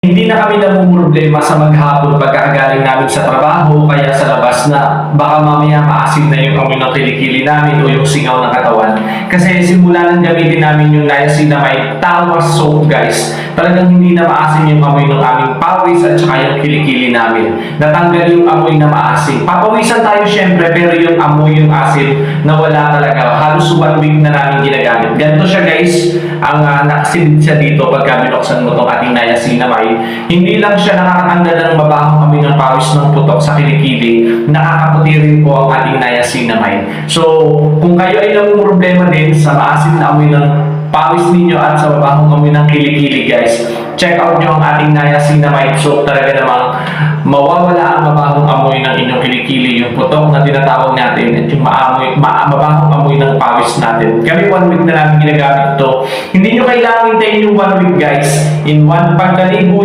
Hindi na kami namumroblema sa maghapon pagkakagaling namin sa trabaho kaya sa labas na baka mamaya maasim na yung amoy ng kilikili namin o yung singaw ng katawan. Kasi simula nang gamitin namin yung niacinamide Tawas soap guys, talagang hindi na maasim yung amoy ng aming pawis at saka yung kilikili namin. Natanggal yung amoy na maasim. Papawisan tayo syempre pero yung amoy yung asim na wala talaga. Halos 1 week na namin ginagamit. Ganito siya guys, ang nakasilid siya dito pagka binuksan mo itong ating niacinamide. Hindi lang siya nakakatanggal ng mabahong amoy ng pawis ng putok sa kilikili, nakakaputi rin po ang ating niacinamide. So, kung kayo ay namumroblema din sa maasim na amoy ng pawis ninyo at sa mabahong amoy ng kilikili guys, check out nyo ang ating niacinamide soap. Talaga namang mawawala ang mabahong amoy ng inyong kilikili, yung putok na tinatawag natin at yung mabahong amoy ng pawis natin. Kami 1 week na namin ginagamit ito. Hindi nyo kailangan hintayin yung 1 week guys. In pagkaligo